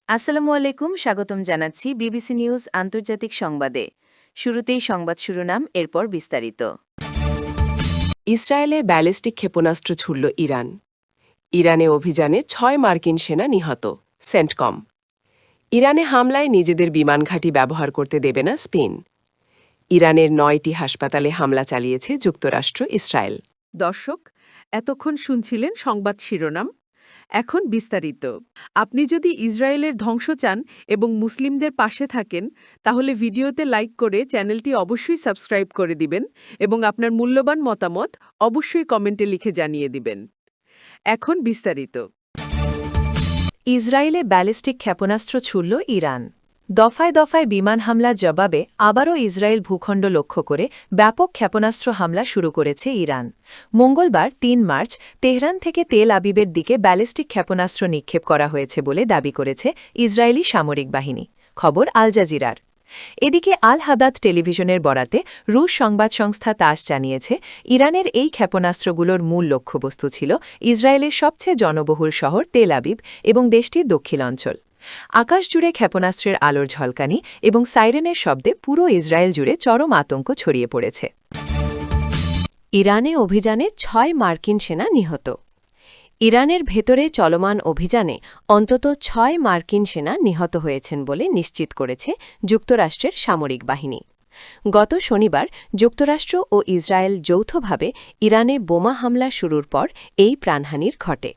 আসসালামু আলাইকুম, স্বাগতম জানাচ্ছি বিবিসি নিউজ আন্তর্জাতিক সংবাদে। শুরুতেই সংবাদ শিরোনাম, এরপর বিস্তারিত। ইসরায়েলে ব্যালিস্টিক ক্ষেপণাস্ত্র ছুড়ল ইরান। ইরানে অভিযানে ৬ মার্কিন সেনা নিহত, সেন্টকম। ইরানে হামলায় নিজেদের বিমান ঘাঁটি ব্যবহার করতে দেবে না স্পেন। ইরানের ৯টি হাসপাতালে হামলা চালিয়েছে যুক্তরাষ্ট্র, ইসরায়েল। দর্শক, এতক্ষণ শুনছিলেন সংবাদ শিরোনাম। এখন বিস্তারিত। আপনি যদি ইসরায়েলের ধ্বংস চান এবং মুসলিমদের পাশে থাকেন, তাহলে ভিডিওতে লাইক করে চ্যানেলটি অবশ্যই সাবস্ক্রাইব করে দিবেন এবং আপনার মূল্যবান মতামত অবশ্যই কমেন্টে লিখে জানিয়ে দিবেন। এখন বিস্তারিত। ইসরায়েলে ব্যালিস্টিক ক্ষেপণাস্ত্র ছুড়ল ইরান। দফায় দফায় বিমান হামলার জবাবে আবারও ইসরায়েল ভূখণ্ড লক্ষ্য করে ব্যাপক ক্ষেপণাস্ত্র হামলা শুরু করেছে ইরান। মঙ্গলবার ৩ মার্চ তেহরান থেকে তেল আবিবের দিকে ব্যালিস্টিক ক্ষেপণাস্ত্র নিক্ষেপ করা হয়েছে বলে দাবি করেছে ইসরায়েলি সামরিক বাহিনী। খবর আল জাজিরার। এদিকে আল হাদাদ টেলিভিশনের বরাতে রুশ সংবাদ সংস্থা তাস জানিয়েছে, ইরানের এই ক্ষেপণাস্ত্রগুলোর মূল লক্ষ্যবস্তু ছিল ইসরায়েলের সবচেয়ে জনবহুল শহর তেল আবিব এবং দেশটির দক্ষিণ অঞ্চল। আকাশ জুড়ে ক্ষেপণাস্ত্রের আলোর ঝলকানি এবং সাইরেনের শব্দে পুরো ইসরায়েল জুড়ে চরম আতঙ্ক ছড়িয়ে পড়েছে। ইরানে অভিযানে ৬ মার্কিন সেনা নিহত। ইরানের ভেতরে চলমান অভিযানে অন্তত ৬ মার্কিন সেনা নিহত হয়েছেন বলে নিশ্চিত করেছে যুক্তরাষ্ট্রের সামরিক বাহিনী। গত শনিবার যুক্তরাষ্ট্র ও ইসরায়েল যৌথভাবে ইরানে বোমা হামলা শুরুর পর এই প্রাণহানির ঘটে।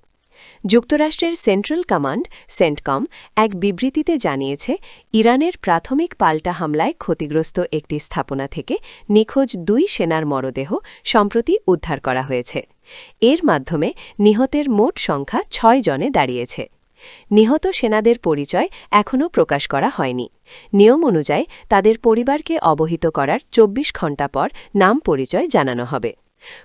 যুক্তরাষ্ট্রের সেন্ট্রাল কমান্ড, সেন্টকম, এক বিবৃতিতে জানিয়েছে, ইরানের প্রাথমিক পাল্টা হামলায় ক্ষতিগ্রস্ত একটি স্থাপনা থেকে নিখোঁজ ২ সেনার মরদেহ সম্প্রতি উদ্ধার করা হয়েছে। এর মাধ্যমে নিহতের মোট সংখ্যা ৬ জনে দাঁড়িয়েছে। নিহত সেনাদের পরিচয় এখনও প্রকাশ করা হয়নি। নিয়ম অনুযায়ী তাদের পরিবারকে অবহিত করার ২৪ ঘণ্টা পর নাম পরিচয় জানানো হবে।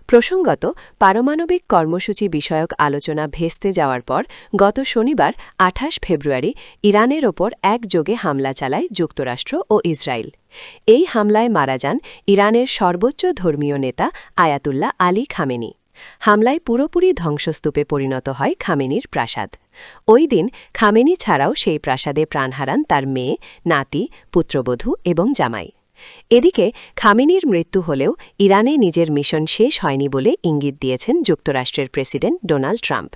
প্রসঙ্গত, পারমাণবিক কর্মসূচি বিষয়ক আলোচনা ভেস্তে যাওয়ার পর গত শনিবার ২৮ ফেব্রুয়ারি ইরানের ওপর একযোগে হামলা চালায় যুক্তরাষ্ট্র ও ইসরায়েল। এই হামলায় মারা যান ইরানের সর্বোচ্চ ধর্মীয় নেতা আয়াতুল্লাহ আলী খামেনি। হামলায় পুরোপুরি ধ্বংসস্তূপে পরিণত হয় খামেনির প্রাসাদ। ওই দিন খামেনি ছাড়াও সেই প্রাসাদে প্রাণ হারান তার মেয়ে, নাতি, পুত্রবধূ এবং জামাই। এদিকে খামেনির মৃত্যু হলেও ইরানে নিজের মিশন শেষ হয়নি বলে ইঙ্গিত দিয়েছেন যুক্তরাষ্ট্রের প্রেসিডেন্ট ডোনাল্ড ট্রাম্প।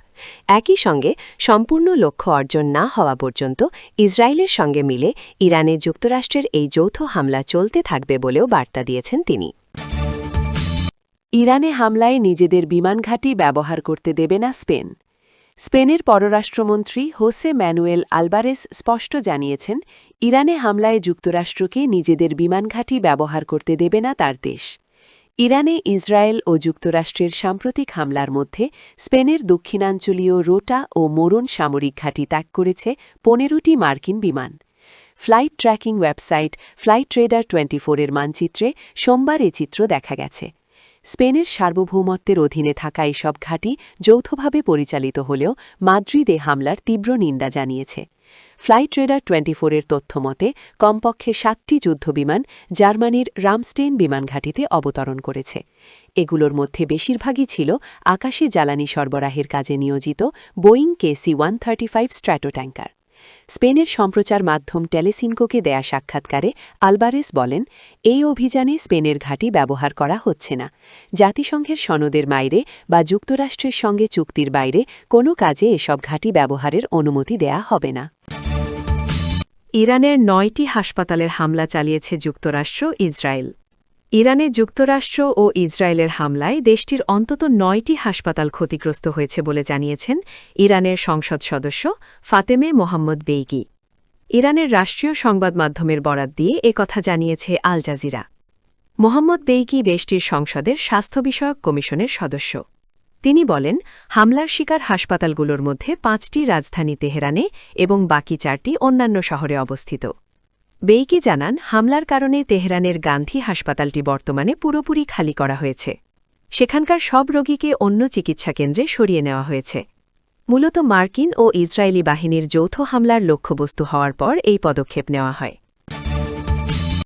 একই সঙ্গে সম্পূর্ণ লক্ষ্য অর্জন না হওয়া পর্যন্ত ইসরায়েলের সঙ্গে মিলে ইরানে যুক্তরাষ্ট্রের এই যৌথ হামলা চলতে থাকবে বলেও বার্তা দিয়েছেন তিনি। ইরানে হামলায় নিজেদের বিমান ঘাঁটি ব্যবহার করতে দেবে না স্পেন। স্পেনের পররাষ্ট্রমন্ত্রী হোসে ম্যানুয়েল আলবারেস স্পষ্ট জানিয়েছেন, ইরানে হামলায় যুক্তরাষ্ট্রকে নিজেদের বিমান ঘাঁটি ব্যবহার করতে দেবে না তার দেশ। ইরানে ইসরায়েল ও যুক্তরাষ্ট্রের সাম্প্রতিক হামলার মধ্যে স্পেনের দক্ষিণাঞ্চলীয় রোটা ও মোরন সামরিক ঘাঁটি ত্যাগ করেছে ১৫টি মার্কিন বিমান। Flight tracking website flight radar 24-এর মানচিত্রে সোমবার এ চিত্র দেখা গেছে। স্পেনের সার্বভৌমত্বের অধীনে থাকা এসব ঘাঁটি যৌথভাবে পরিচালিত হলেও মাদ্রিদে হামলার তীব্র নিন্দা জানিয়েছে। ফ্লাইট রেডার 24-এর তথ্যমতে কমপক্ষে ৭টি যুদ্ধবিমান জার্মানির রামস্টেইন বিমান ঘাঁটিতে অবতরণ করেছে। এগুলোর মধ্যে বেশিরভাগই ছিল আকাশে জ্বালানি সরবরাহের কাজে নিয়োজিত বোয়িং KC-135 স্ট্র্যাটো ট্যাঙ্কার। স্পেনের সম্প্রচার মাধ্যম টেলেসিনকোকে দেয়া সাক্ষাৎকারে আলবারেস বলেন, এই অভিযানে স্পেনের ঘাঁটি ব্যবহার করা হচ্ছে না। জাতিসংঘের সনদের বাইরে বা যুক্তরাষ্ট্রের সঙ্গে চুক্তির বাইরে কোনো কাজে এসব ঘাঁটি ব্যবহারের অনুমতি দেয়া হবে না। ইরানের ৯টি হাসপাতালের হামলা চালিয়েছে যুক্তরাষ্ট্র, ইসরায়েল। ইরানে যুক্তরাষ্ট্র ও ইসরায়েলের হামলায় দেশটির অন্তত ৯টি হাসপাতাল ক্ষতিগ্রস্ত হয়েছে বলে জানিয়েছেন ইরানের সংসদ সদস্য ফাতেমে মোহাম্মদ বেইগি। ইরানের রাষ্ট্রীয় সংবাদ মাধ্যমের বরাত দিয়ে একথা জানিয়েছে আল জাজিরা। মোহাম্মদ বেইগি দেশটির সংসদের স্বাস্থ্য বিষয়ক কমিশনের সদস্য। তিনি বলেন, হামলার শিকার হাসপাতালগুলোর মধ্যে ৫টি রাজধানী তেহরানে এবং বাকি ৪টি অন্যান্য শহরে অবস্থিত। বেইকি জানান, হামলার কারণে তেহরানের গান্ধী হাসপাতালটি বর্তমানে পুরোপুরি খালি করা হয়েছে। সেখানকার সব রোগীকে অন্য চিকিৎসা কেন্দ্রে সরিয়ে নেওয়া হয়েছে। মূলত মার্কিন ও ইসরায়েলি বাহিনীর যৌথ হামলার লক্ষ্যবস্তু হওয়ার পর এই পদক্ষেপ নেওয়া হয়।